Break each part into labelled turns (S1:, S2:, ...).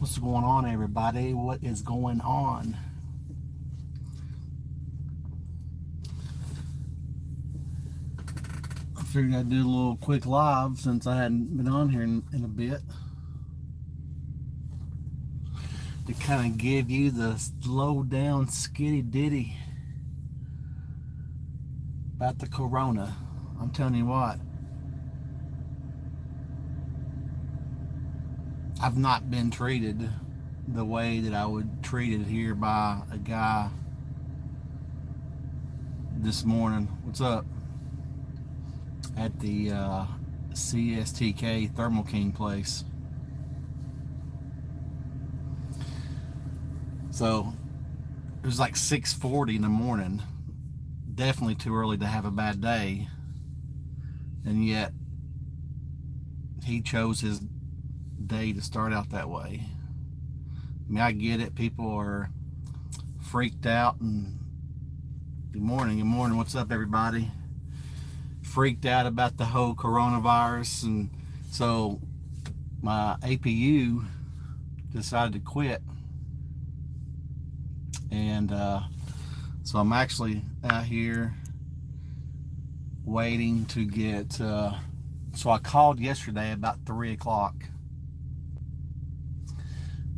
S1: What's going on, everybody? What is going on? I figured I'd do a little quick live since I hadn't been on here in a bit to kind of give you the low down skitty ditty about the corona. I'm telling you what, I've not been treated the way that I would treat it here by a guy this morning. What's up? At the CSTK Thermal King place. So it was like 6:40 in the morning. Definitely too early to have a bad day. And yet he chose his day to start out that way. I mean, I get it. People are freaked out. And good morning. What's up, everybody? Freaked out about the whole coronavirus. And so my APU decided to quit. And so I'm actually out here waiting to get so I called yesterday about 3 o'clock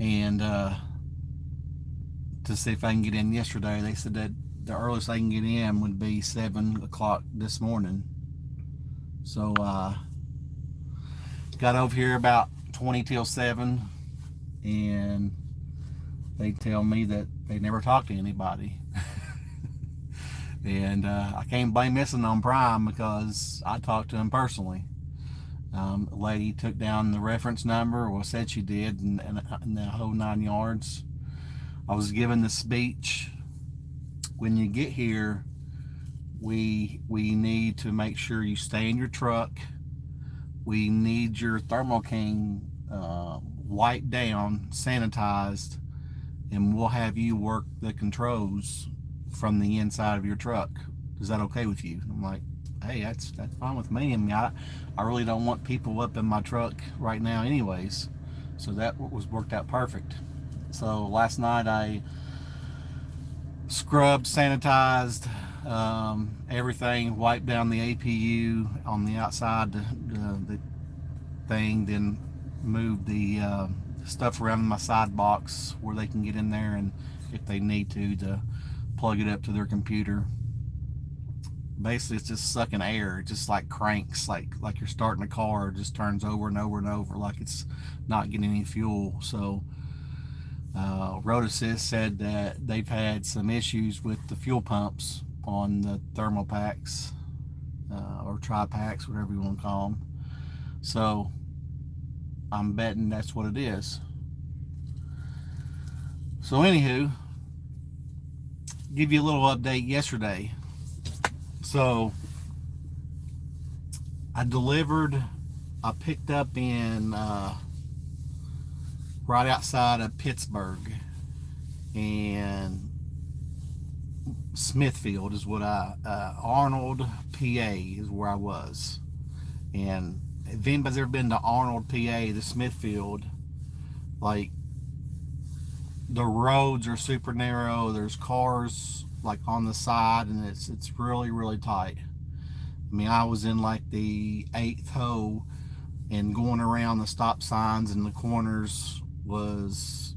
S1: and to see if I can get in yesterday. They said that the earliest I can get in would be 7 o'clock this morning. So got over here about 20 till 7, and they tell me that they never talked to anybody. And I can't blame this on Prime because I talked to him personally. A lady took down the reference number, or said she did, and the whole 9 yards. I was given the speech. When you get here, we need to make sure you stay in your truck. We need your Thermo King wiped down, sanitized, and we'll have you work the controls from the inside of your truck. Is that okay with you? I'm like, hey, that's fine with me. I mean, I really don't want people up in my truck right now anyways. So that was worked out perfect. So last night I scrubbed, sanitized everything, wiped down the APU on the outside, the thing, then moved the stuff around my side box where they can get in there, and if they need to plug it up to their computer. Basically it's just sucking air. It just like cranks, like you're starting a car. It just turns over and over and over like it's not getting any fuel. So Rotasys said that they've had some issues with the fuel pumps on the thermal packs or tri-packs, whatever you want to call them. So I'm betting that's what it is. So anywho, give you a little update yesterday. So I picked up in right outside of Pittsburgh, and Smithfield is what Arnold, PA is where I was. And if anybody's ever been to Arnold, PA, the Smithfield, like, the roads are super narrow. There's cars like on the side, and it's really, really tight. I mean, I was in like the 8th hole, and going around the stop signs and the corners was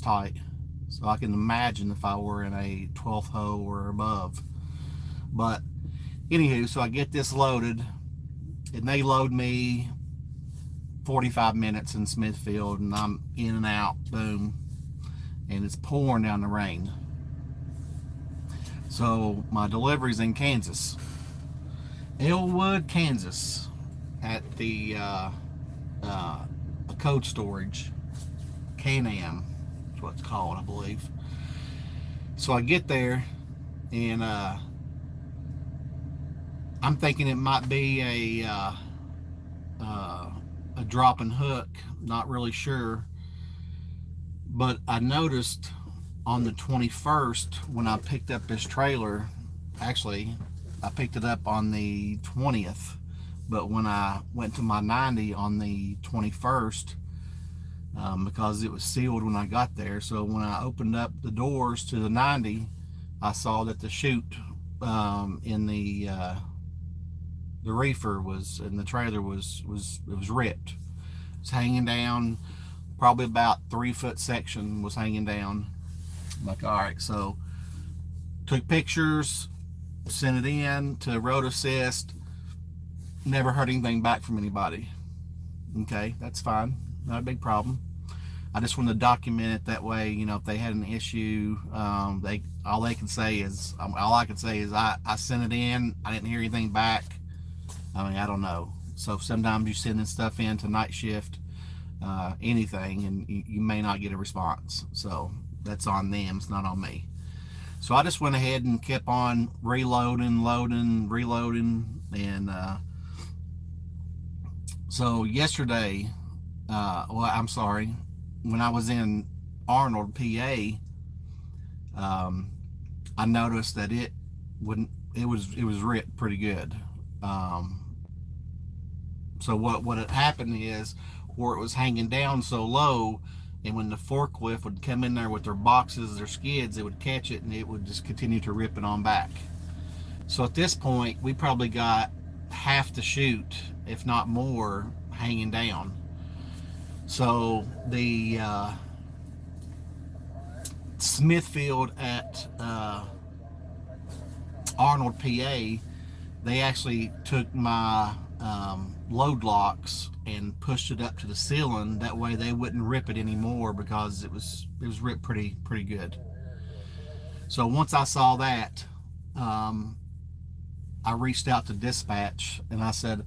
S1: tight. So I can imagine if I were in a 12th hole or above. But anywho, so I get this loaded, and they load me 45 minutes in Smithfield, and I'm in and out, boom, and it's pouring down the rain. So my delivery's in Kansas, Elwood, Kansas, at the Code Storage, Can-Am, that's what it's called, I believe. So I get there, and I'm thinking it might be a drop and hook, not really sure. But I noticed on the 21st when I picked up this trailer, actually I picked it up on the 20th, but when I went to my 90 on the 21st, because it was sealed when I got there. So when I opened up the doors to the 90, I saw that the chute in the reefer was in the trailer was ripped. It's hanging down. Probably about 3 foot section was hanging down. I'm like, all right, so took pictures, sent it in to Road Assist. Never heard anything back from anybody. Okay, that's fine, not a big problem. I just wanted to document it that way. If they had an issue, all I can say is I sent it in. I didn't hear anything back. I don't know. So sometimes you sending stuff in to night shift, anything, and you may not get a response. So that's on them. It's not on me. So I just went ahead and kept on reloading, reloading, and so yesterday, I'm sorry, when I was in Arnold, PA, I noticed that it was ripped pretty good. So what had happened is, where it was hanging down so low, and when the forklift would come in there with their boxes, their skids, it would catch it and it would just continue to rip it on back. So at this point, we probably got half the chute, if not more, hanging down. So the Smithfield at Arnold, PA, they actually took my load locks and pushed it up to the ceiling. That way they wouldn't rip it anymore, because it was ripped pretty good. So once I saw that, I reached out to dispatch and I said,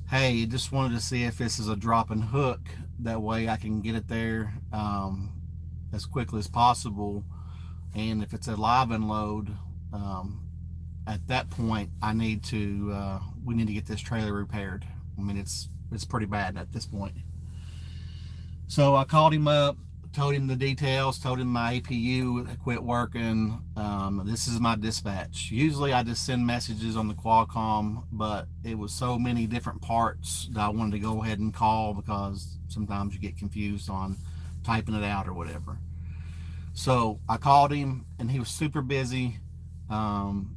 S1: hey, just wanted to see if this is a drop and hook. That way I can get it there as quickly as possible. And if it's a live unload, at that point we need to get this trailer repaired. It's pretty bad at this point. So I called him up, told him the details, told him my APU quit working. This is my dispatch. Usually I just send messages on the Qualcomm, but it was so many different parts that I wanted to go ahead and call, because sometimes you get confused on typing it out or whatever. So I called him and he was super busy. And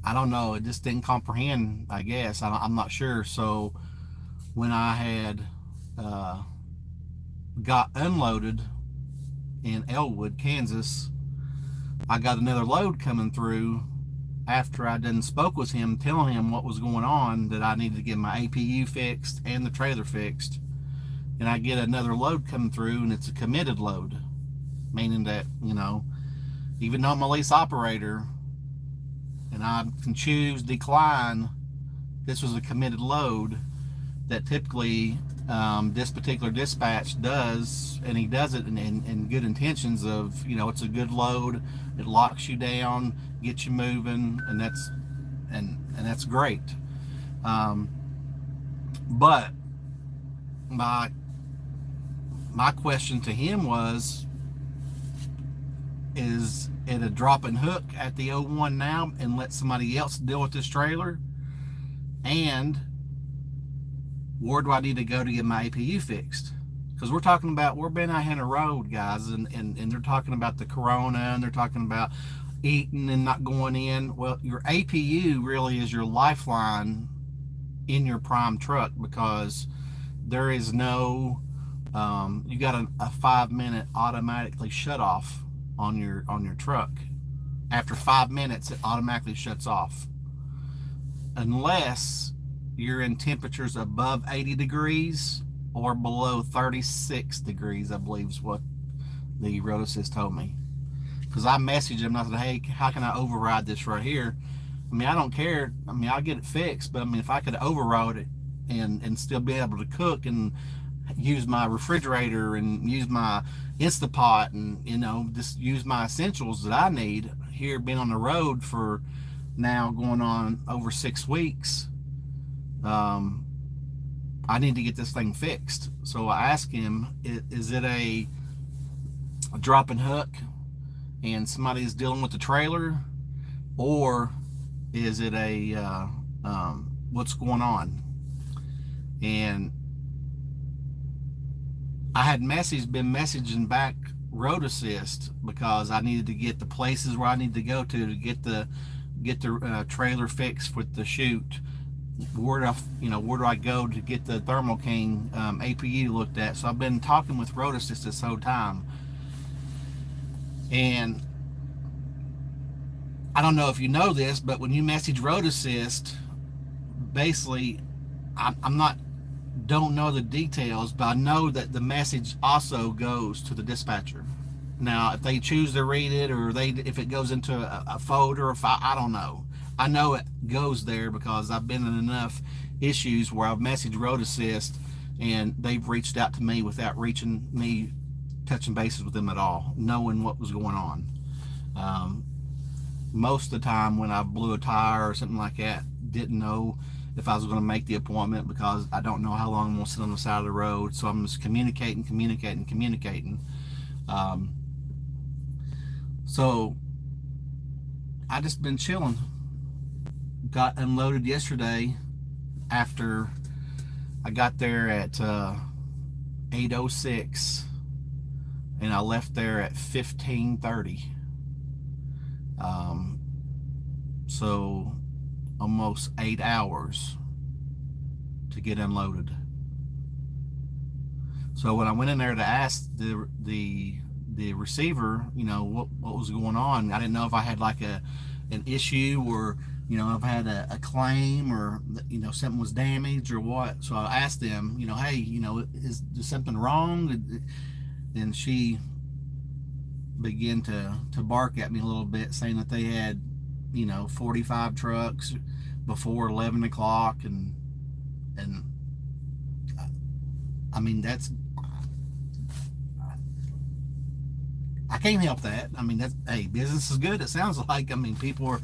S1: I don't know, it just didn't comprehend, I guess. I'm not sure. So when I had got unloaded in Elwood, Kansas, I got another load coming through after I done spoke with him, telling him what was going on, that I needed to get my APU fixed and the trailer fixed. And I get another load coming through, and it's a committed load, meaning that, even though I'm a lease operator and I can choose decline, this was a committed load that typically this particular dispatch does, and he does it in good intentions of, it's a good load, it locks you down, gets you moving, and that's great. But my question to him was, is it a drop and hook at the 01 now and let somebody else deal with this trailer? And where do I need to go to get my APU fixed? Because we're being out here on the road, guys, and they're talking about the corona, and they're talking about eating and not going in. Well, your APU really is your lifeline in your prime truck, because there is no you got a 5-minute automatically shut off on your truck. After 5 minutes, it automatically shuts off, unless you're in temperatures above 80 degrees or below 36 degrees, I believe is what the Road Assist told me. Because I messaged him and I said, hey, how can I override this right here? I don't care. I'll get it fixed, but if I could override it and still be able to cook and use my refrigerator and use my Instapot and just use my essentials that I need here, being on the road for now going on over 6 weeks, I need to get this thing fixed. So I asked him, is it a drop and hook and somebody's dealing with the trailer, or is it a what's going on? And I had been messaging back road assist because I needed to get the places where I need to go to get the trailer fixed with the chute. Where do I go to get the Thermal King APU looked at? So I've been talking with road assist this whole time, and I don't know if you know this, but when you message road assist, basically, I'm not don't know the details, but I know that the message also goes to the dispatcher. Now, if they choose to read it, or if it goes into a folder or file, I don't know. I know it goes there because I've been in enough issues where I've messaged road assist and they've reached out to me without reaching me, touching bases with them at all, knowing what was going on. Most of the time when I blew a tire or something like that, didn't know if I was going to make the appointment because I don't know how long I'm going to sit on the side of the road. So I'm just communicating. So I just been chilling. Got unloaded yesterday after I got there at 8:06, and I left there at 15:30. So almost 8 hours to get unloaded. So when I went in there to ask the receiver, what was going on, I didn't know if I had like an issue, or if I had a claim, or something was damaged or what. So I asked them, hey, is something wrong? And she began to bark at me a little bit, saying that they had 45 trucks before 11 o'clock, and I mean, that's, I can't help that. I mean, that's, hey, business is good, it sounds like. I mean, people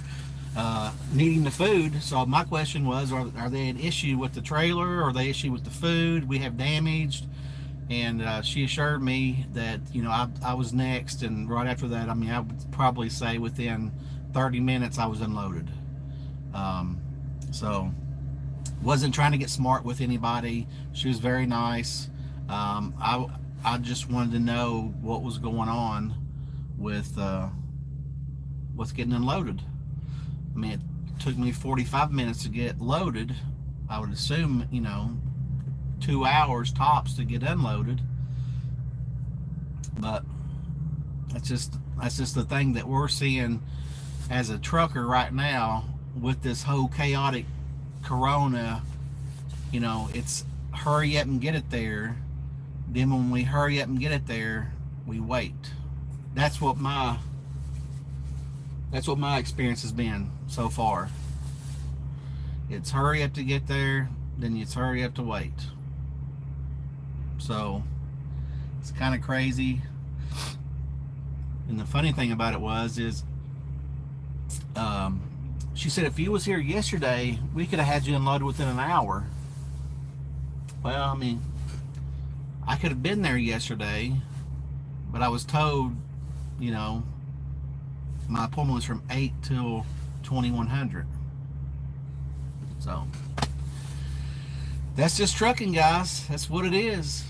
S1: are needing the food. So my question was, are they an issue with the trailer, or are they an issue with the food we have damaged? And she assured me that I was next, and right after that, I mean, I would probably say within 30 minutes I was unloaded. So wasn't trying to get smart with anybody. She was very nice. I just wanted to know what was going on with getting unloaded. I mean, it took me 45 minutes to get loaded. I would assume 2 hours tops to get unloaded. But that's just the thing that we're seeing as a trucker right now with this whole chaotic corona. It's hurry up and get it there. Then when we hurry up and get it there, we wait. That's what my experience has been so far. It's hurry up to get there, then it's hurry up to wait. So it's kind of crazy. And the funny thing about it is she said if you was here yesterday, we could have had you unloaded within an hour. Well, I mean, I could have been there yesterday, but I was told, my appointment was from 8 till 2100. So that's just trucking, guys. That's what it is.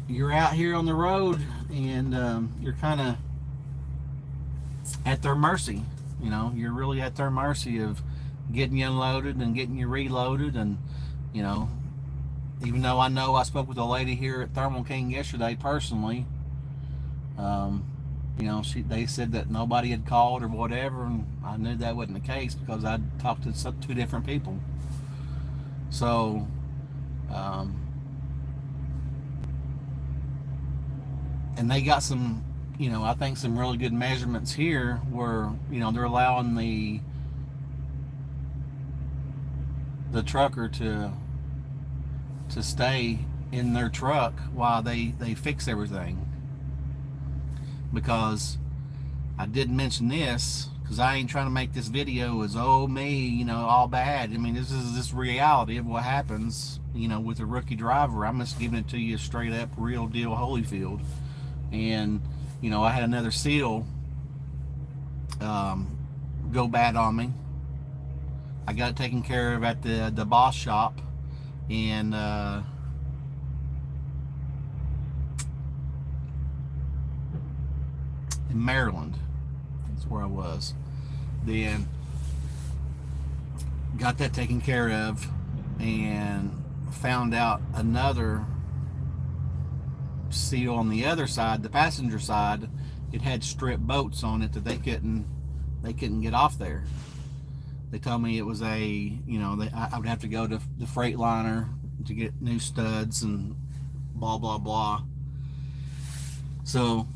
S1: You're out here on the road, and you're kind of at their mercy. You're really at their mercy of getting you unloaded and getting you reloaded. And even though I spoke with a lady here at Thermal King yesterday personally, they said that nobody had called or whatever, and I knew that wasn't the case because I talked to two different people. So and they got some, I think some really good measurements here where they're allowing the trucker to stay in their truck while they fix everything. Because I did mention this, because I ain't trying to make this video as me, all bad. I mean, this is this reality of what happens, with a rookie driver. I'm just giving it to you straight up, real deal, Holyfield. And I had another SEAL go bad on me. I got it taken care of at the Boss shop in Maryland. That's where I was. Then got that taken care of, and found out another seal on the other side, the passenger side. It had strip bolts on it that they couldn't get off there. They told me it was I would have to go to the Freightliner to get new studs and blah blah blah. So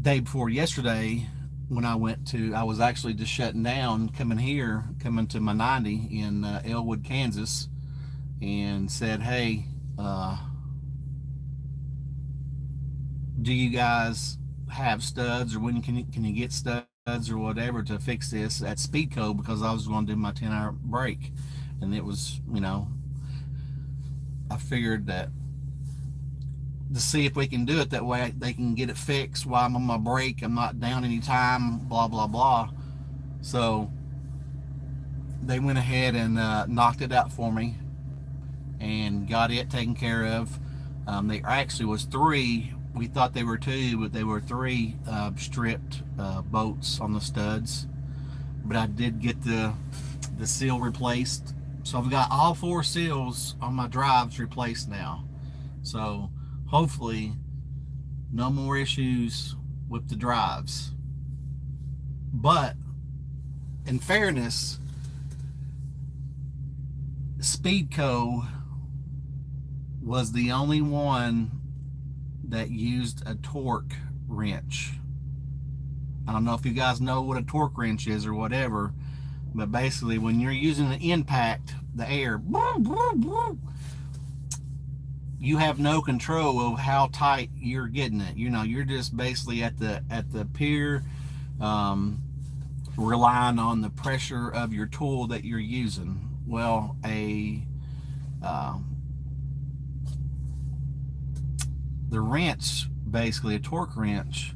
S1: day before yesterday, when I was actually just shutting down, coming to my 90 in Elwood, Kansas, and said, hey, do you guys have studs, or when can you get studs or whatever to fix this at Speedco, because I was going to do my 10-hour break. And it was, I figured that to see if we can do it that way, they can get it fixed while I'm on my break. I'm not down any time, blah blah blah. So they went ahead and knocked it out for me and got it taken care of. There actually was 3. We thought they were 2, but they were 3 stripped bolts on the studs. But I did get the seal replaced, so I've got all 4 seals on my drives replaced now. So hopefully no more issues with the drives. But in fairness, Speedco was the only one that used a torque wrench. I don't know if you guys know what a torque wrench is or whatever, but basically when you're using an impact, the air, you have no control of how tight you're getting it. You're just basically at the pier, relying on the pressure of your tool that you're using. Well, the wrench, basically a torque wrench,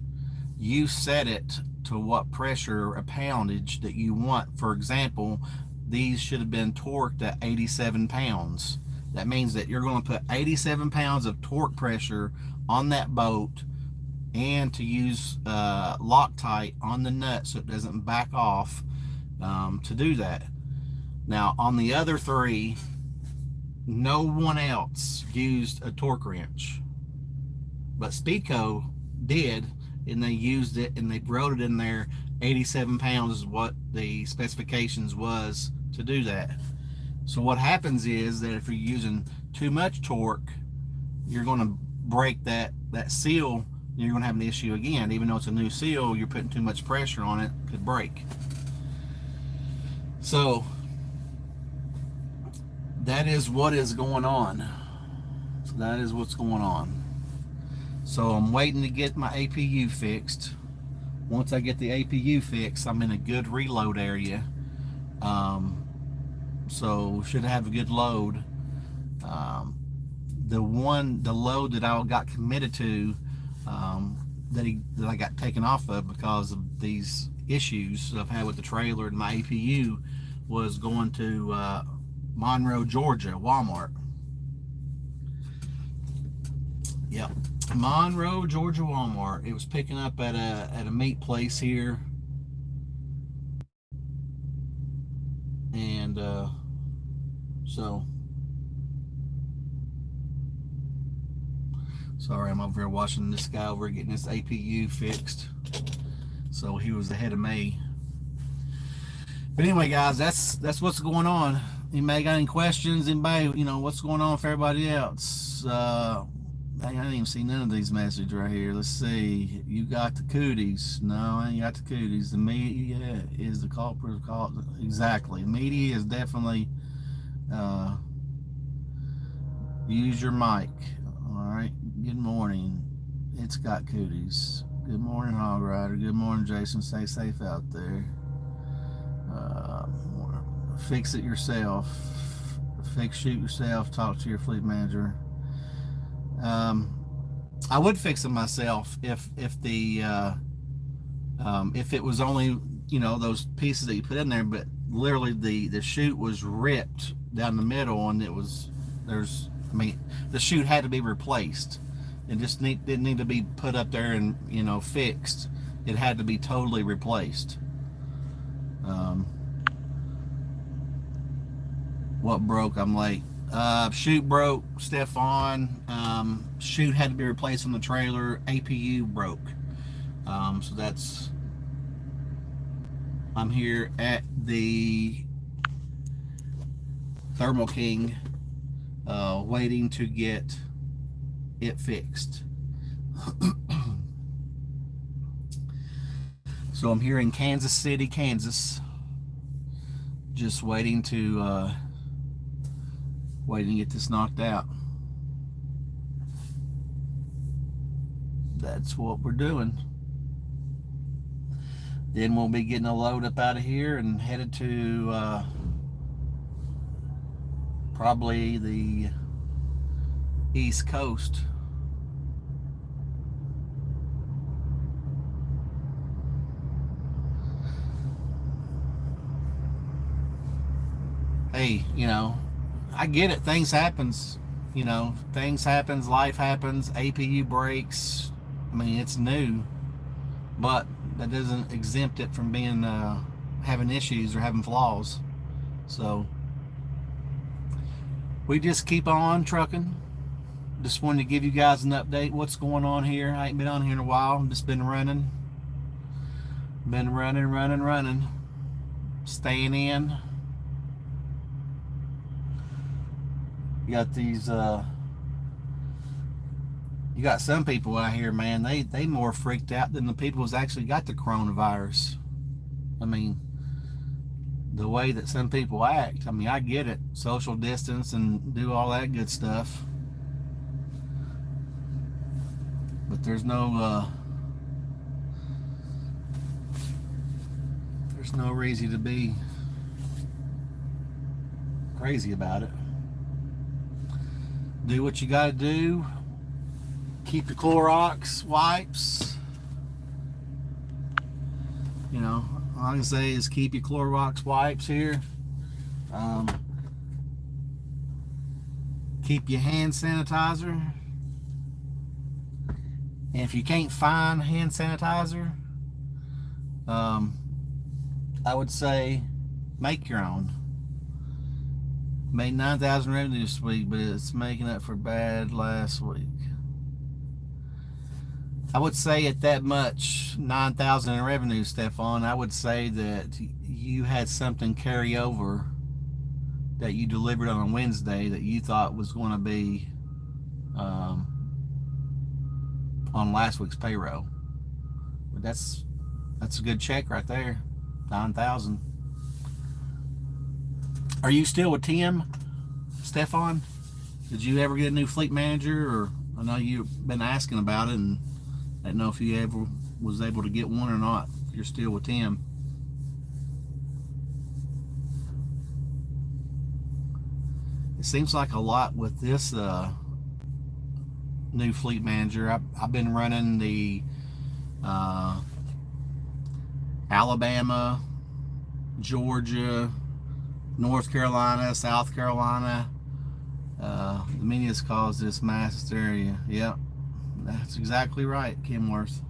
S1: you set it to what pressure, a poundage that you want. For example, these should have been torqued at 87 pounds. That means that you're going to put 87 pounds of torque pressure on that boat, and to use Loctite on the nut so it doesn't back off, to do that. Now on the other 3, no one else used a torque wrench, but Speedco did, and they used it, and they wrote it in there. 87 pounds is what the specifications was to do that. So what happens is that if you're using too much torque, you're going to break that seal. You're going to have an issue again. Even though it's a new seal, you're putting too much pressure on it, could break. So that is what is going on. So that is what's going on. So I'm waiting to get my APU fixed. Once I get the APU fixed, I'm in a good reload area. So should have a good load. The load that I got committed to, that I got taken off of because of these issues that I've had with the trailer and my APU, was going to Monroe, Georgia, Walmart. Yep, Monroe, Georgia, Walmart. It was picking up at a meat place here, and so sorry, I'm over here watching this guy over here getting his APU fixed. So he was ahead of me. But anyway, guys, that's what's going on. Anybody got any questions? Anybody, what's going on for everybody else? I didn't even see none of these messages right here. Let's see. You got the cooties. No, I ain't got the cooties. The media is the culprit. Exactly. Media is definitely, use your mic. All right. Good morning. It's got cooties. Good morning, Hog Rider. Good morning, Jason. Stay safe out there. Fix it yourself. Shoot yourself. Talk to your fleet manager. I would fix it myself if it was only those pieces that you put in there, but literally the chute was ripped down the middle, and the chute had to be replaced. It just didn't need to be put up there and fixed. It had to be totally replaced. What broke? I'm like, chute broke, Stefan. Chute had to be replaced on the trailer. APU broke. So that's. I'm here at the Thermal King, waiting to get it fixed. So I'm here in Kansas City, Kansas, just waiting to get this knocked out. That's what we're doing. Then we'll be getting a load up out of here and headed to probably the East Coast. Hey, I get it. Things happens. Things happens. Life happens. APU breaks. I mean, it's new, but that doesn't exempt it from being having issues or having flaws. So we just keep on trucking. Just wanted to give you guys an update. What's going on here? I ain't been on here in a while. I've just been running. Running. Staying in. You got these you got some people out here, man, they more freaked out than the people who's actually got the coronavirus. I mean, the way that some people act, I mean, I get it. Social distance and do all that good stuff. But there's no reason to be crazy about it. Do what you gotta do. Keep your Clorox wipes. All I can say is keep your Clorox wipes here. Keep your hand sanitizer. And if you can't find hand sanitizer, I would say make your own. Made 9,000 revenue this week, but it's making up for bad last week. I would say at that much, 9,000 in revenue, Stefan, I would say that you had something carry over that you delivered on a Wednesday that you thought was going to be on last week's payroll. But that's a good check right there, 9,000. Are you still with Tim, Stefan? Did you ever get a new fleet manager? Or I know you've been asking about it, and I don't know if you ever was able to get one or not. If you're still with Tim. It seems like a lot with this new fleet manager. I've been running the Alabama, Georgia, North Carolina, South Carolina. The media calls this mass hysteria. Yep, that's exactly right, Kenworth.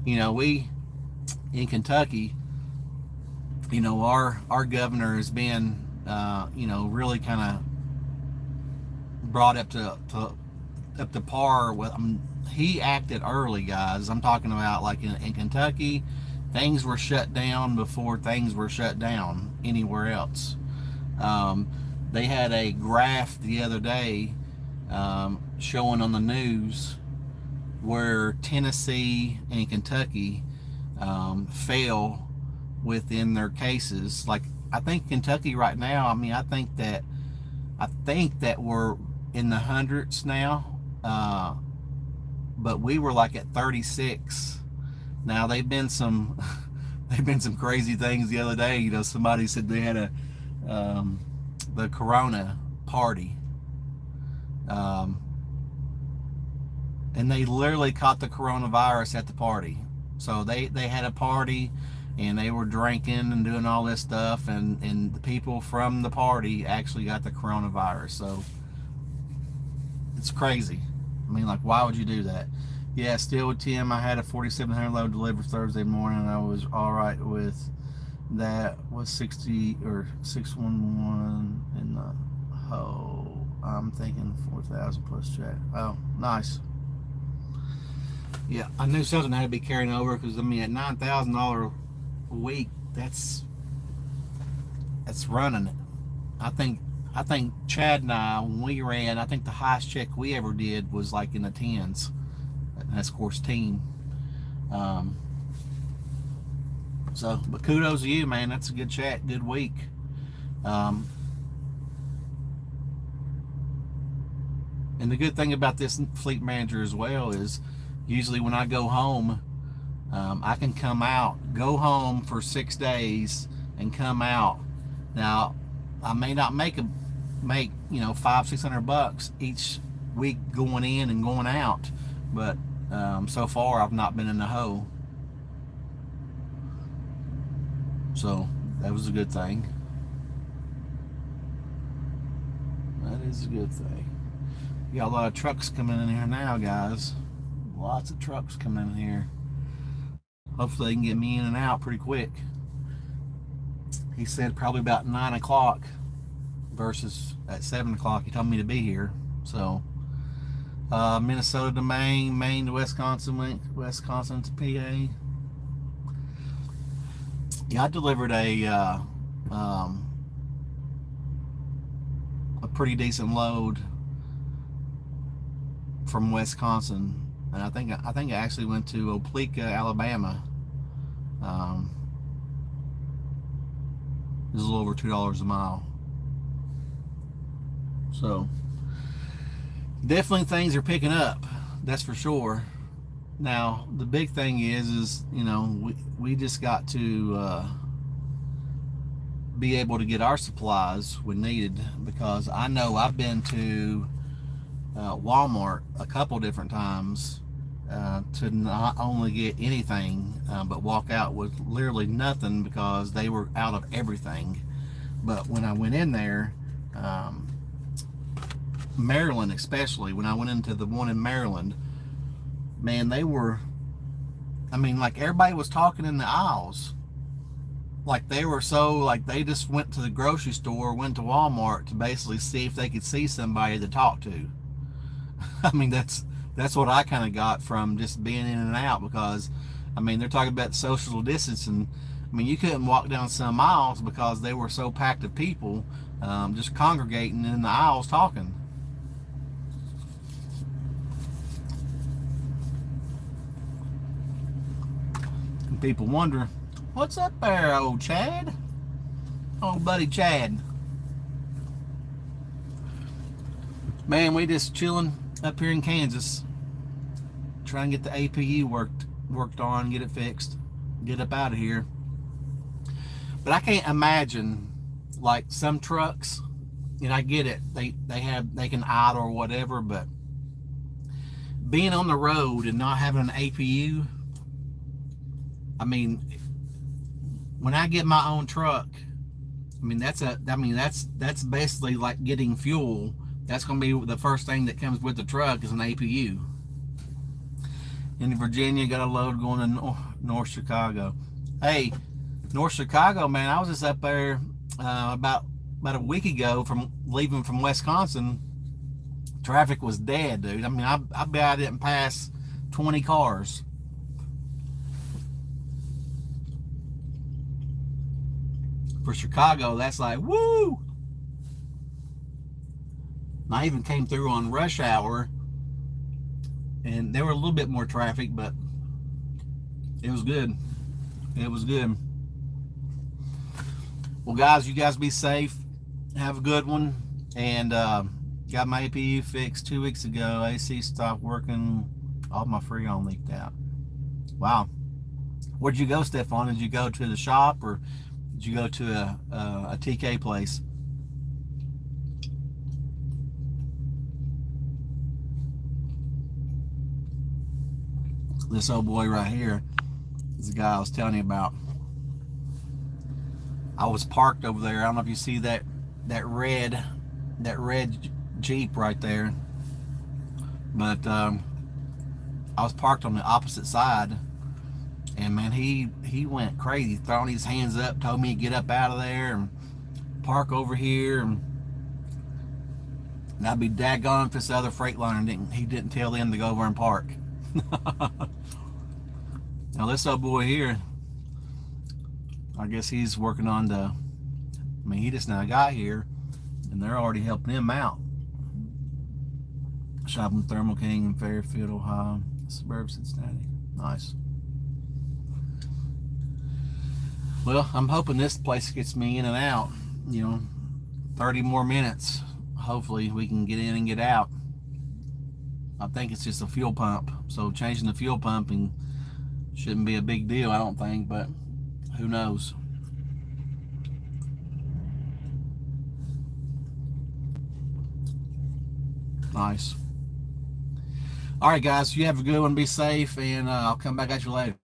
S1: We in Kentucky, our governor has been really kind of brought up to par with. He acted early, guys. I'm talking about like in Kentucky, things were shut down before things were shut down anywhere else. They had a graph the other day showing on the news where Tennessee and Kentucky fell within their cases. Like, I think Kentucky right now, I think that we're in the hundreds now, but we were like at 36. Now they've been some crazy things the other day. Somebody said they had the Corona party, and they literally caught the coronavirus at the party. So they had a party, and they were drinking and doing all this stuff, and the people from the party actually got the coronavirus. So it's crazy. I mean, like, why would you do that? Yeah, still with Tim, I had a 4,700 load delivered Thursday morning. I was all right with that. Was 60 or 611 in the hole. I'm thinking 4,000 plus check. Oh, nice. Yeah, I knew something had to be carrying over, because I mean, at $9,000 a week, that's running it. I think Chad and I, when we ran, I think the highest check we ever did was like in the tens. And that's of course team. So, but kudos to you, man. That's a good chat, good week. And the good thing about this fleet manager as well is, usually when I go home, I can come out, go home for 6 days, and come out. Now, I may not make 500-600 bucks each week going in and going out, but so far I've not been in the hole. So that was a good thing. That is a good thing. We got a lot of trucks coming in here now, guys. Lots of trucks coming in here. Hopefully they can get me in and out pretty quick. He said probably about 9 o'clock versus at 7 o'clock he told me to be here. So Minnesota to Maine, Maine to Wisconsin, Wisconsin to PA. Yeah, I delivered a pretty decent load from Wisconsin, and I think I actually went to Opelika, Alabama. It was a little over $2 a mile. So definitely things are picking up, that's for sure. Now the big thing is we just got to be able to get our supplies when needed, because I know I've been to Walmart a couple different times to not only get anything but walk out with literally nothing, because they were out of everything. But when I went in there, Maryland especially, when I went into the one in Maryland, man, they were, I mean, like, everybody was talking in the aisles. Like, they were so, like, they just went to the grocery store, went to Walmart to basically see if they could see somebody to talk to. I mean, that's what I kind of got from just being in and out, because, I mean, they're talking about social distancing. I mean, you couldn't walk down some aisles because they were so packed of people just congregating in the aisles talking. And people wonder, what's up there, old Chad? Old buddy Chad. Man, we just chilling up here in Kansas, trying to get the APU worked on, get it fixed, get up out of here. But I can't imagine, like, some trucks, and I get it, they can idle or whatever, but being on the road and not having an APU, I mean, when I get my own truck, I mean, that's basically like getting fuel. That's going to be the first thing that comes with the truck is an APU. In Virginia, got a load going to North Chicago. Hey, North Chicago, man, I was just up there about a week ago from leaving from Wisconsin. Traffic was dead, dude. I mean, I bet I didn't pass 20 cars. For Chicago, that's like, woo! And I even came through on rush hour, and there were a little bit more traffic, but it was good. It was good. Well, guys, you guys be safe. Have a good one. And got my APU fixed 2 weeks ago. AC stopped working. All my Freon leaked out. Wow. Where'd you go, Stefan? Did you go to the shop, or did you go to a TK place? This old boy right here, This is the guy I was telling you about. I was parked over there. I don't know if you see that red Jeep right there, but I was parked on the opposite side, and man, he went crazy, throwing his hands up, told me to get up out of there and park over here, and I'd be daggone if this other Freightliner didn't tell them to go over and park. Now this old boy here, I guess he's working on he just now got here, and they're already helping him out. Shopping Thermal King in Fairfield, Ohio, suburb Cincinnati. Nice. Well, I'm hoping this place gets me in and out. 30 more minutes. Hopefully we can get in and get out. I think it's just a fuel pump, so changing the fuel pumping shouldn't be a big deal, I don't think, but who knows. Nice. All right, guys, you have a good one. Be safe, and I'll come back at you later.